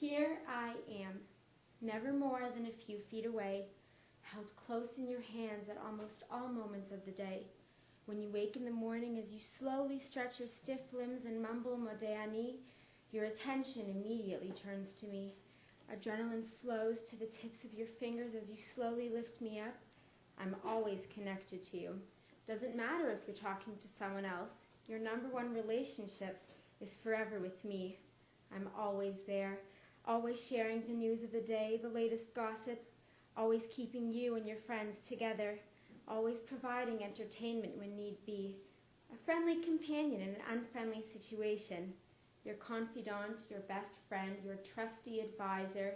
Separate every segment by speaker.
Speaker 1: Here I am, never more than a few feet away, held close in your hands at almost all moments of the day. When you wake in the morning, as you slowly stretch your stiff limbs and mumble Modéani, your attention immediately turns to me. Adrenaline flows to the tips of your fingers as you slowly lift me up. I'm always connected to you. Doesn't matter if you're talking to someone else. Your number one relationship is forever with me. I'm always there, always sharing the news of the day, the latest gossip, always keeping you and your friends together, always providing entertainment when need be, a friendly companion in an unfriendly situation, your confidant, your best friend, your trusty advisor,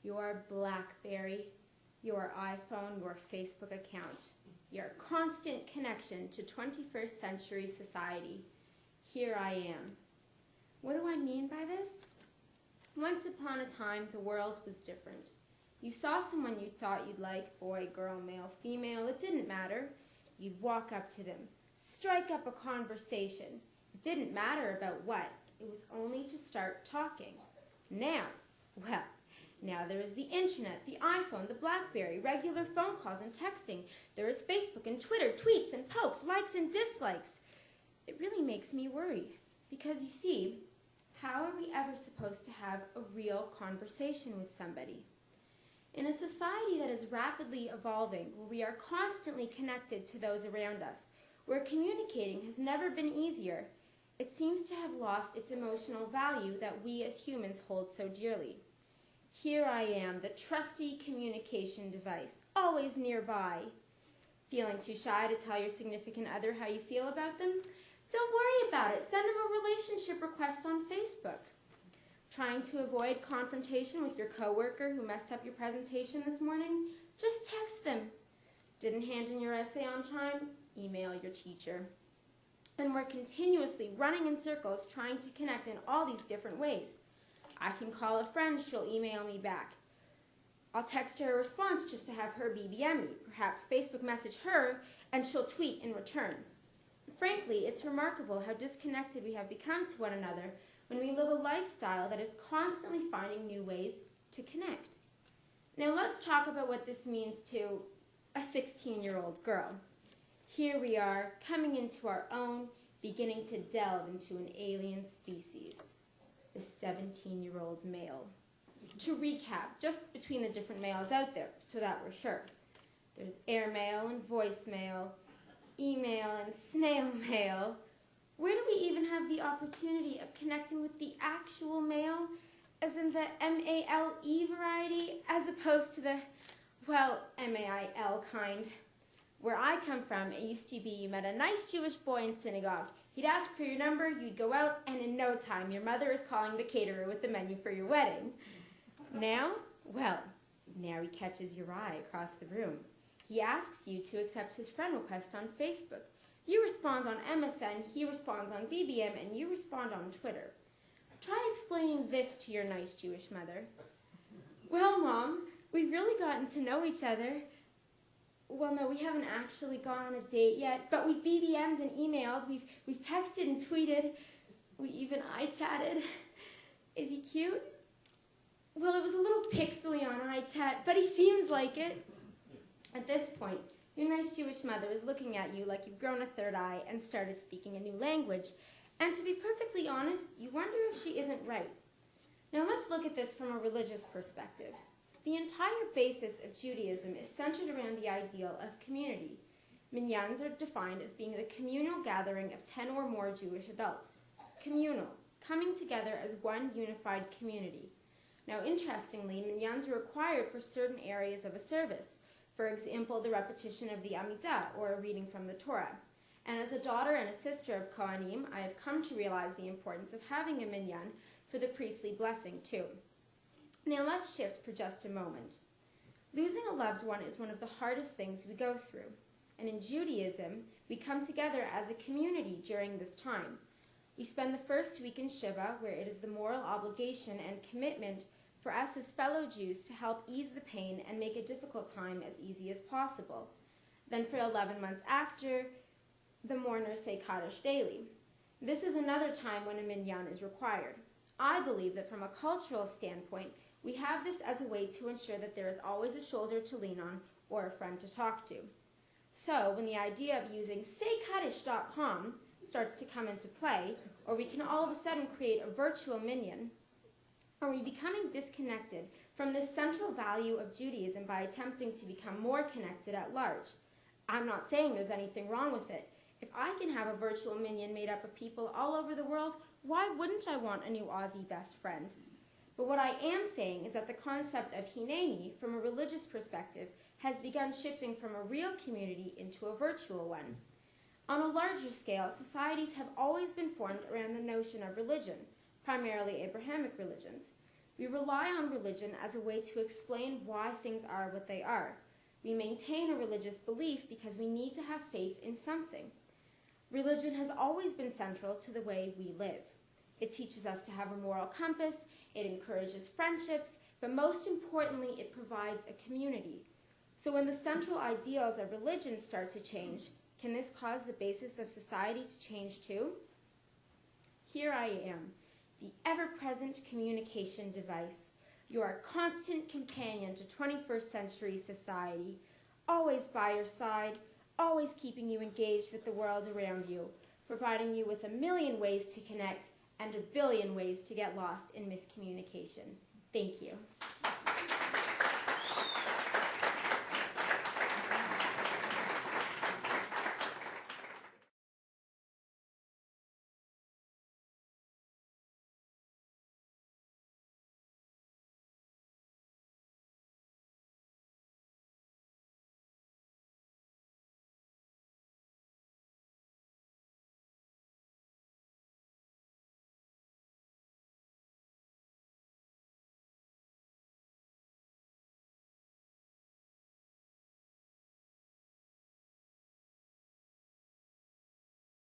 Speaker 1: your BlackBerry, your iPhone, your Facebook account, your constant connection to 21st century society. Here I am. What do I mean by this? Once upon a time, the world was different. You saw someone you thought you'd like, boy, girl, male, female, it didn't matter. You'd walk up to them, strike up a conversation. It didn't matter about what. It was only to start talking. Now there is the internet, the iPhone, the BlackBerry, regular phone calls and texting. There is Facebook and Twitter, tweets and posts, likes and dislikes. It really makes me worry because, you see, how are we ever supposed to have a real conversation with somebody? In a society that is rapidly evolving, where we are constantly connected to those around us, where communicating has never been easier, it seems to have lost its emotional value that we as humans hold so dearly. Here I am, the trusty communication device, always nearby. Feeling too shy to tell your significant other how you feel about them? Don't worry about it. Send them a relationship request on Facebook. Trying to avoid confrontation with your coworker who messed up your presentation this morning? Just text them. Didn't hand in your essay on time? Email your teacher. And we're continuously running in circles trying to connect in all these different ways. I can call a friend, she'll email me back. I'll text her a response just to have her BBM me. Perhaps Facebook message her and she'll tweet in return. Frankly, it's remarkable how disconnected we have become to one another when we live a lifestyle that is constantly finding new ways to connect. Now let's talk about what this means to a 16-year-old girl. Here we are, coming into our own, beginning to delve into an alien species, the 17-year-old male. To recap, just between the different males out there, so that we're sure. There's airmail and voicemail, email and snail mail. Where do we even have the opportunity of connecting with the actual mail, as in the M-A-L-E variety, as opposed to the, well, M-A-I-L kind? Where I come from, it used to be you met a nice Jewish boy in synagogue. He'd ask for your number, you'd go out, and in no time, your mother is calling the caterer with the menu for your wedding. Now? Well, now he catches your eye across the room. He asks you to accept his friend request on Facebook. You respond on MSN, he responds on BBM, and you respond on Twitter. Try explaining this to your nice Jewish mother. Well, Mom, we've really gotten to know each other. Well, no, we haven't actually gone on a date yet, but we've BBM'd and emailed, we've texted and tweeted, we even iChatted. Is he cute? Well, it was a little pixely on iChat, but he seems like it. At this point, your nice Jewish mother is looking at you like you've grown a third eye and started speaking a new language. And to be perfectly honest, you wonder if she isn't right. Now let's look at this from a religious perspective. The entire basis of Judaism is centered around the ideal of community. Minyans are defined as being the communal gathering of 10 or more Jewish adults. Communal, coming together as one unified community. Now interestingly, minyans are required for certain areas of a service. For example, the repetition of the Amidah, or a reading from the Torah. And as a daughter and a sister of Kohanim, I have come to realize the importance of having a minyan for the priestly blessing too. Now let's shift for just a moment. Losing a loved one is one of the hardest things we go through. And in Judaism, we come together as a community during this time. We spend the first week in Shiva, where it is the moral obligation and commitment for us as fellow Jews to help ease the pain and make a difficult time as easy as possible. Then for 11 months after, the mourners say Kaddish daily. This is another time when a minyan is required. I believe that from a cultural standpoint, we have this as a way to ensure that there is always a shoulder to lean on or a friend to talk to. So when the idea of using saycuddish.com starts to come into play, or we can all of a sudden create a virtual minion, are we becoming disconnected from this central value of Judaism by attempting to become more connected at large? I'm not saying there's anything wrong with it. If I can have a virtual minion made up of people all over the world, why wouldn't I want a new Aussie best friend? But what I am saying is that the concept of Heneini, from a religious perspective, has begun shifting from a real community into a virtual one. On a larger scale, societies have always been formed around the notion of religion, primarily Abrahamic religions. We rely on religion as a way to explain why things are what they are. We maintain a religious belief because we need to have faith in something. Religion has always been central to the way we live. It teaches us to have a moral compass, it encourages friendships, but most importantly, it provides a community. So when the central ideals of religion start to change, can this cause the basis of society to change too? Here I am, the ever-present communication device, your constant companion to 21st century society, always by your side, always keeping you engaged with the world around you, providing you with a million ways to connect and a billion ways to get lost in miscommunication. Thank you.